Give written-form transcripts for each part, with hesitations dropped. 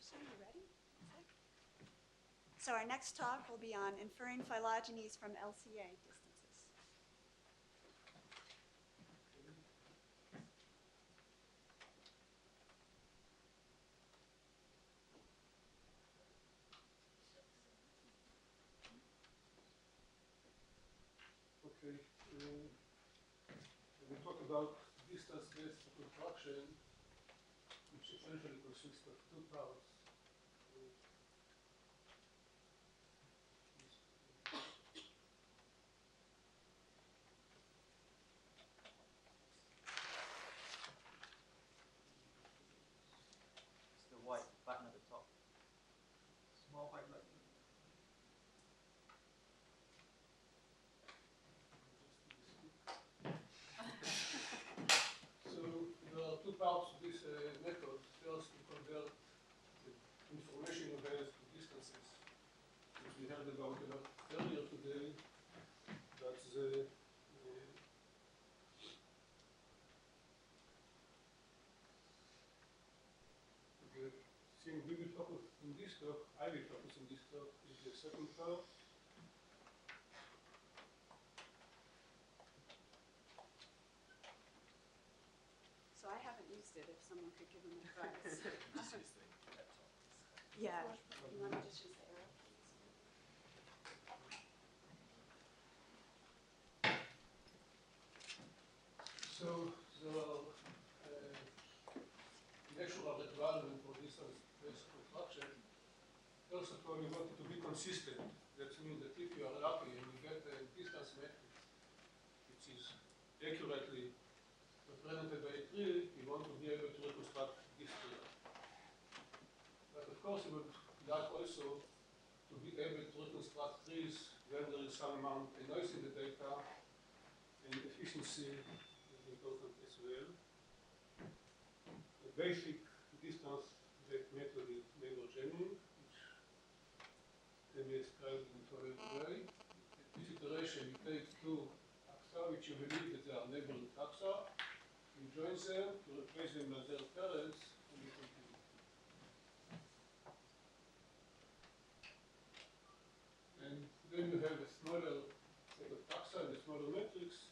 So you ready? So our next talk will be on inferring phylogenies from LCA-distances. Okay, we talk about distance-based construction, which essentially consists of two parts. It's the white button at the top. Small white button. So there are two parts to this method. First, to convert the information you have to distances, which we heard about a lot earlier today. That's the thing we will focus in this talk, I will focus in this talk, is the second part. So I haven't used it, if someone could give them advice. Just use the laptop. Yeah, you want to just use the arrow, please? So there are natural requirements for distance-based construction. First of all, you want it to be consistent. That means that if you are lucky and you get a distance matrix which is accurately represented by a tree, you want to be able to reconstruct this tree. But of course, you would like also to be able to reconstruct trees when there is some amount of noise in the data, and efficiency is important as well. The basic distance method is neighbor chaining, which can be described in the following way. At this iteration, you take two taxa, which you believe that they are neighboring taxa. You join them to replace them as their parents, and you continue. And then you have a smaller set of taxa and a smaller matrix.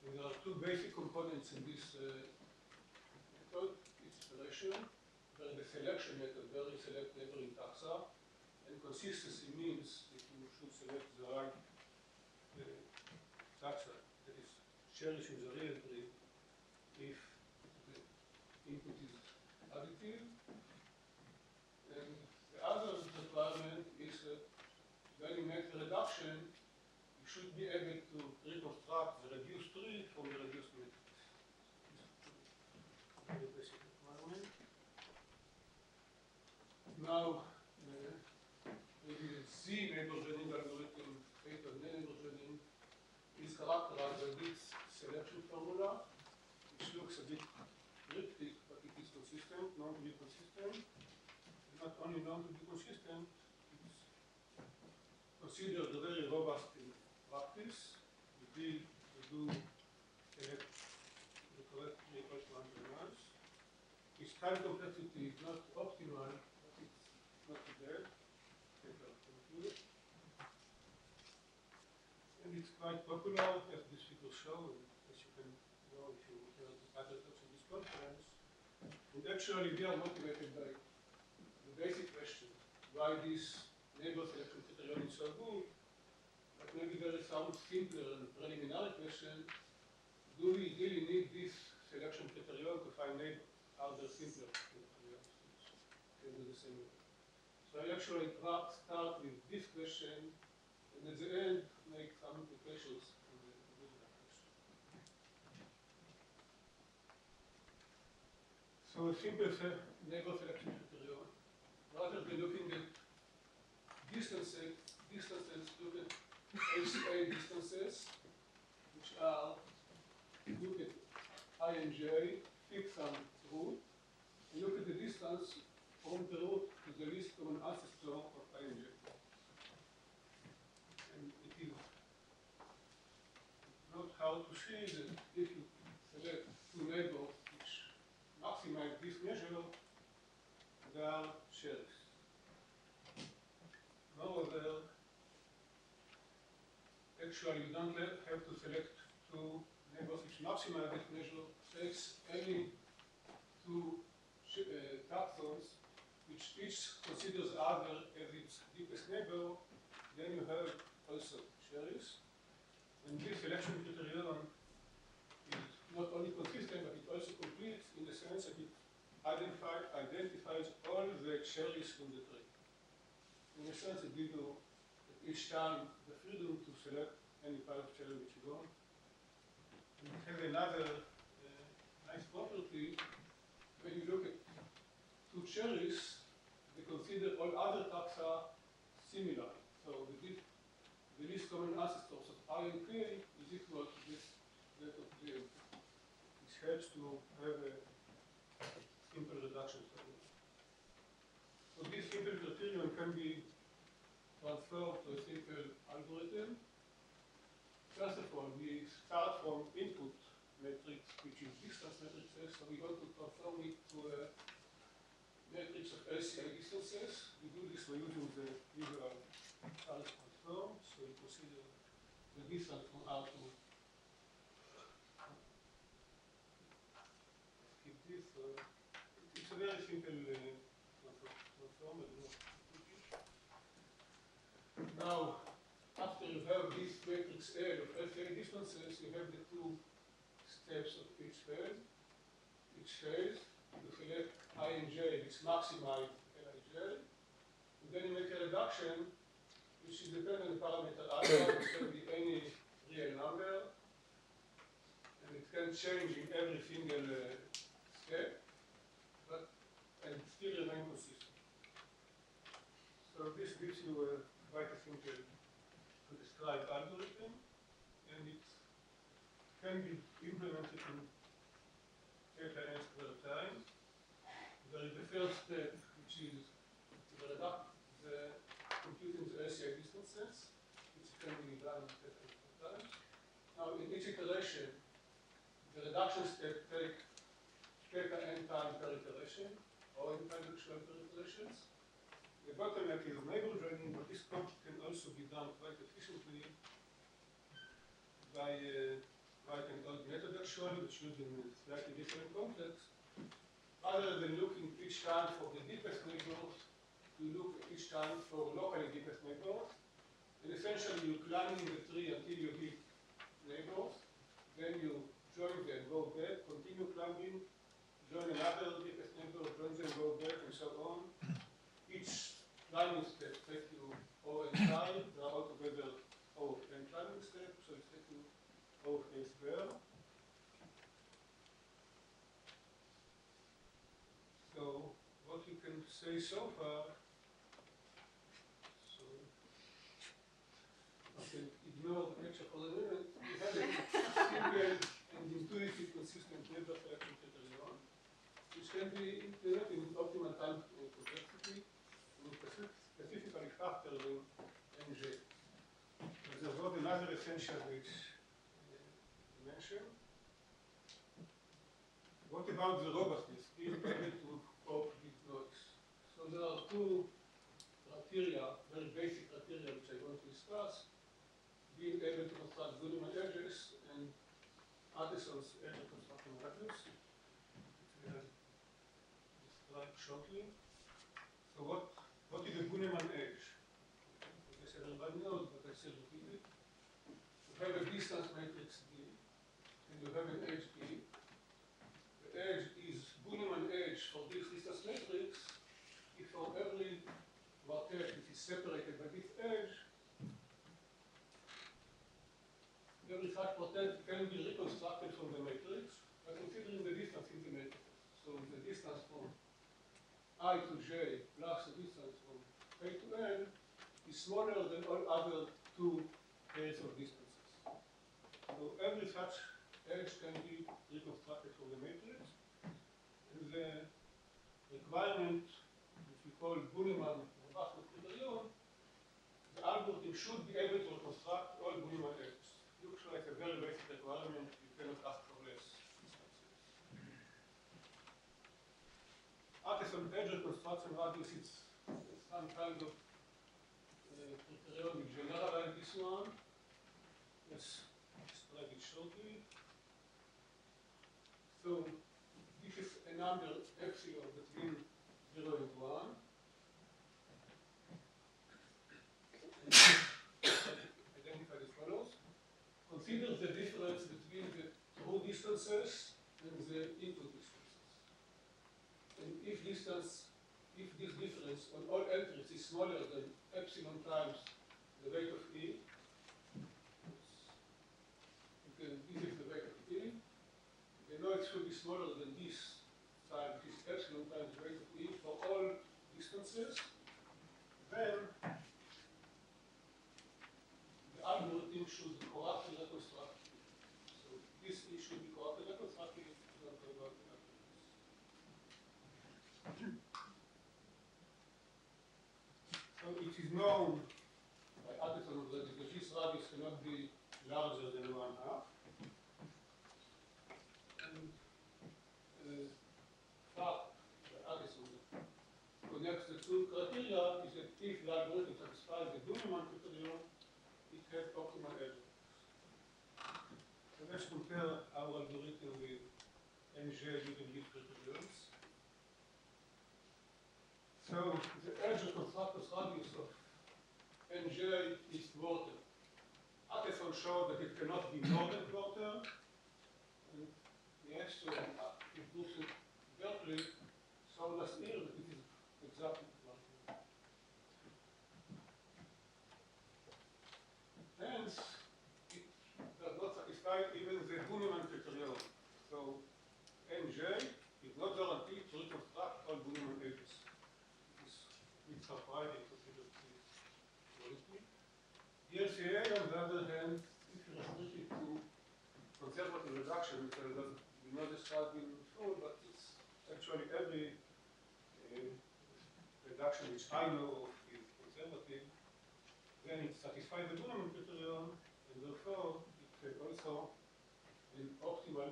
And there are two basic components in this method. It's iteration, where the selection method, where you select neighboring taxa. And consistency means that you should select the right taxa that is cherishing the real tree if the input is additive. And the other requirement is that when you make the reduction, you should be able to reconstruct the reduced tree from the reduced matrix. Very basic requirement. Now, maybe the Z neighbor chaining algorithm, theta neighbor chaining, is characterized by this selection formula, which looks a bit cryptic, but it is consistent, known to be consistent. And not only known to be consistent, it's considered very robust in practice. We do select the correct tree equal to randomized. Its time complexity is not optimal, but it's not too bad. And it's quite popular, as this figure shows, and as you can know if you heard the other talks in this conference. And actually, we are motivated by the basic question, why this neighbor selection criterion is so good. But maybe there is some simpler and preliminary question, do we really need this selection criterion to find neighbors? Are there simpler criterions which can do the same way? So I actually start with this question, and at the end, make some implications on the original question. So a simple neighbor selection criterion, rather than looking at distances, look at LCA distances, which are, look at I and j, fix some root, and look at the distance from the root to the least common ancestor of I and j. And it is not hard to see that if you select two neighbors which maximize this measure, actually you don't have to select two neighbors which maximize that measure takes any two taxons which each considers the other as its deepest neighbor. Then you have also cherries. And this selection criterion is not only consistent, but it also complete in the sense that it identifies all the cherries in the tree. In a sense, it gives you at each time the freedom to select any type of cherry which you want. And it has another nice property. When you look at two cherries, they consider all other taxa similar. So the least common ancestors of I and K is equal to that of J and K. This helps to have a simple reduction formula. So this simple criterion can be transferred to a simple algorithm. First of all, we start from input matrix, which is distance matrices. So we want to transform it to a matrix of LCA-distances. We do this by using the usual Charles transform. So we consider the distance from R to skip this. It's a very simple transform. Now, after you have this matrix L of LCA-distances, you have the two steps of each phase. Each phase, you select I and J, which maximize Lij, and then you make a reduction, which is dependent on the parameter alpha, which can be any real number, and it can change in every single step, and still remain consistent. So this gives you quite a simple to describe algorithm, and it can be implemented in theta n squared time. There is the first step, which is the computing the LCA-distances, which can be done in theta n squared time. Now, in each iteration, the reduction step takes theta n time per iteration, or in bidirectional per iterations. The bottleneck is neighbor joining, but this can also be done quite efficiently by writing an odd method actually, which using a slightly different context. Rather than looking each time for the deepest neighbors, you look each time for locally deepest neighbors. And essentially you climb in the tree until you hit neighbors. Then you join them, go back, continue climbing, join another deepest neighbor, join them, go back, and so on. Each climbing step takes you O and I, they are altogether O and climbing step, so it takes you O of A squared. So what we can say so far, so I can ignore the picture for the minute. We have a simple and intuitive consistent neighbor selection criterion, which can be implemented with optimal time complexity, and specifically faster than NJ. There was another essential which I mentioned. What about the robustness? Being able to cope with noise. So there are two criteria, very basic criteria, which I want to discuss. Being able to construct volume edges and Addison's edge construction radius, which we have described shortly. So what is a Bunneman edge? I guess everybody knows, but I still repeat it. You have a distance matrix D, and you have an edge E. The edge is Bunneman edge for this distance matrix if for every quartet which is separated by this edge, every such quartet can be reconstructed from the matrix by considering the distance in the matrix. So the distance from I to J plus the distance from A to N is smaller than all other two pairs of distances. So every such edge can be reconstructed from the matrix. And the requirement, which we call Bunneman robustness criterion, the algorithm should be able to reconstruct all Bunneman edges. Looks like a very basic requirement. You cannot ask for less. Addison edge reconstruction radius is some kind of criterion which generalize this one. shortly. So this is a number epsilon between 0 and 1. And identified as follows. Consider the difference between the true distances and the input distances. And if this difference on all entries is smaller than epsilon times the weight of E, this is the weight of E. You know it should be smaller than this time, which is epsilon times the weight of E for all distances. Then the algorithm should correctly reconstruct it. So this E should be correctly reconstructed. Don't know about the algorithms. So it is known by Atherton that the this radius cannot be larger than 1/2. And fact by Atherton that connects the two criteria is that if the algorithm satisfies the Duneman criterion, it has optimal algebra. So let's compare our algorithm with NJ using these criterions. So the algebra constructor's radius of NJ is quarter. Atherton showed that it cannot be more than quarter. And yes, so it proves it Berkeley showed us here that it is exactly quarter. Hence, it does not satisfy even the Duneman criterion. So NJ is not guaranteed to reconstruct all Duneman edges. It's surprising to see that this quality. The LCA, on the other hand, if you restrict it to conservative reduction, which I will not describe in full, but it's actually every reduction which I know of is conservative, then it satisfies the Duneman criterion, and therefore it has also an optimal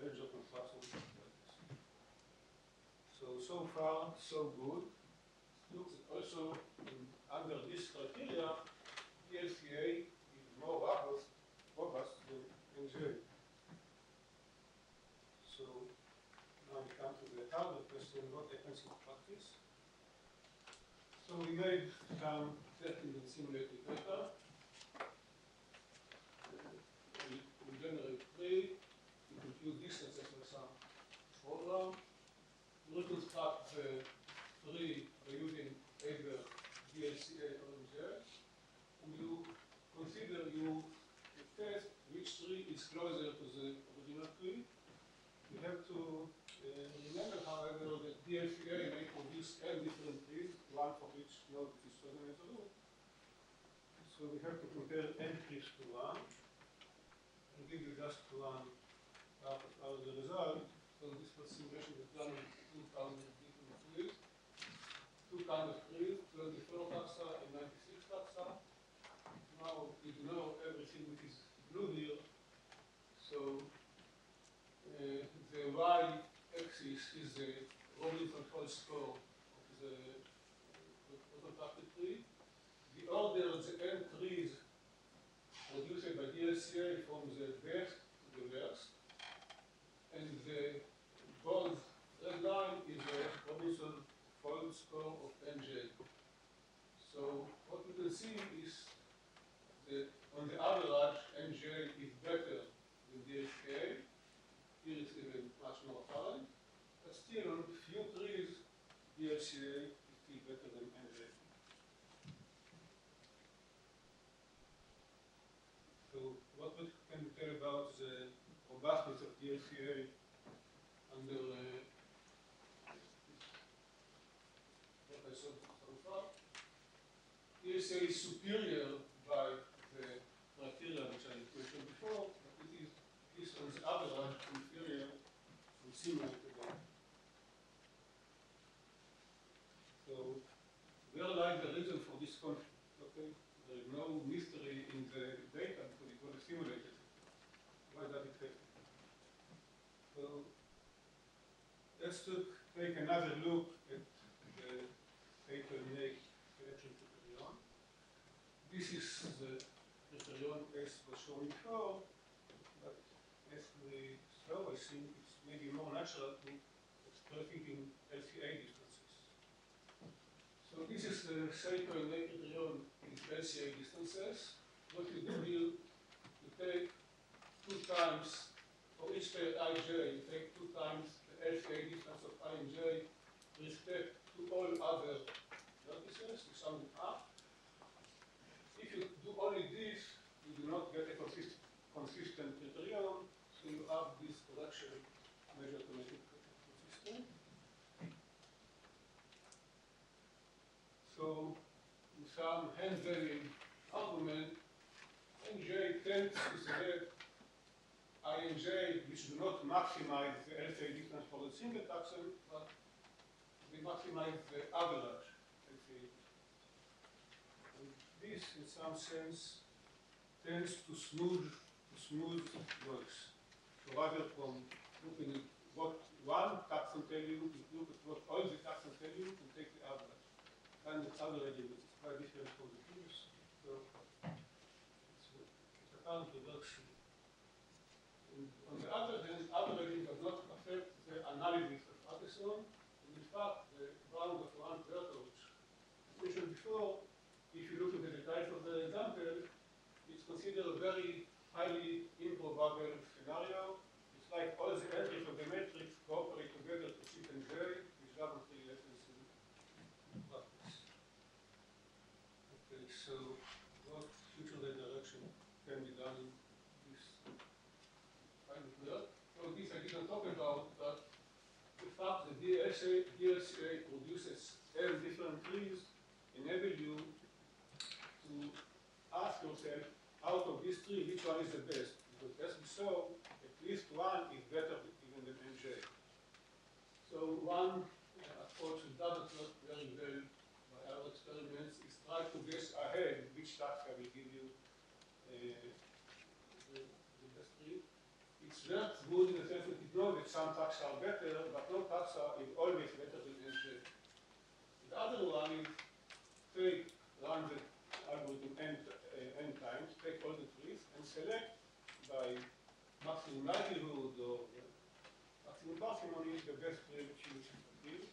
algebra construction like this. So far, so good. Looks also under this criteria, the LCA is more robust than NJ. So now we come to the harder question, what happens in practice. So we made some testing and simulated data. We generate three, we compute distances with some program. We reconstruct the three by using either DLCA or NJ, and you consider you test which tree is closer to the original tree. You have to remember, however, that DLCA may produce n different trees, one for each node which is chosen as a root. So we have to compare n trees to 1, and give you just one part of the result. So this was simulation was done with 2,000 different trees. Two kinds of trees, 24 taxa and 96 taxa. Now we know everything which is blue here. So the y-axis is the Robinson-Fold score of the reconstructed tree. The order of the n trees produced by DLCA from the best to the worst. And the bold red line is the Robinson-Fold score of NJ. So what we can see is that on the average, NJ is better than DLCA. Here it's even much more apparent. But still, on few trees, DLCA is still better than NJ. So what can we tell about the robustness of DLCA under what I saw so far? DLCA is superior by the criteria which I mentioned before, but it is on the average inferior from simulated data. So where lies the reason for this conflict? Okay, there is no mystery in the data because it was simulated. Why does it happen? So let's take another look at the paper-make selection criterion. This is the criterion as was shown before, but as we saw, I think it's maybe more natural to express it in LCA distances. So this is the sacred criterion in LCA distances. What you do here, you take 2 times, for each pair ij, you take 2 times the LCA distance of I and j with respect to all other vertices, you sum it up. If you do only this, you do not get a consistent criterion, so you have this correction measure to make it consistent. So, in some hand-waving argument, nj tends to select I and j, which do not maximize the LCA distance for the single taxon, but they maximize the average LCA distance. And this, in some sense, tends to smooth noise. So rather from looking at what one taxon tell you, you look at what all the taxons tell you and take the average. And the average is quite different from the previous. So it apparently works. And on the other hand, averaging does not affect the analysis of Addison. And in fact, the bound of one turtle, which I mentioned before, if you look at the details of the example, it's considered a very highly improbable scenario. It's like all the entries of the matrix cooperate together to fit and j, which doesn't really happen in practice. Okay, so what future redirection can be done in this kind of work? So this I didn't talk about, but the fact that DLCA produces n different trees enable you to ask yourself, out of these 3, which one is the best? Because as we saw, at least one is better even than nj. So one approach that doesn't work very well by our experiments is try to guess ahead which taxa will give you the best tree. It's not good in the sense that you know that some taxa are better, but no taxa is always better than nj. The other one is run the algorithm n times, take all the trees, and select by maximum likelihood or maximum parsimony the best tree which you give.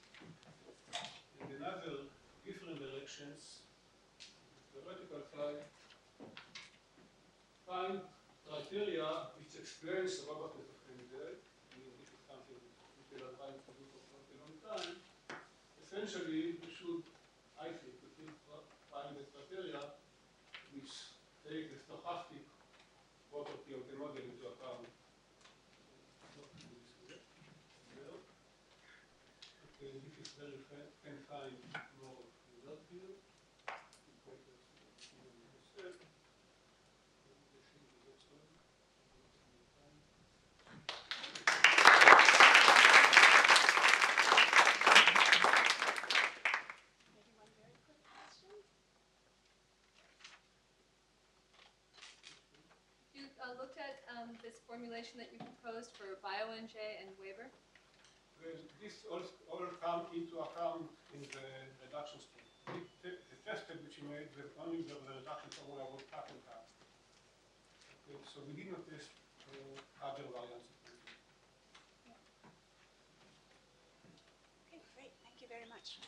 And another different directions, theoretical side, find criteria which explains the robustness of nj. This is something people are trying to do for quite a long time. Essentially, we should, I think, find the criteria which take the stochastic property of the model into account. Okay, this is very fine more result here. Maybe one very quick question? You looked at this formulation that you proposed for BioNJ and Weber? Well, this all come into account in the reduction step. The test step which we made, only the reduction formula was cut and cut. Okay, so we did not test other variants. Okay, great. Thank you very much.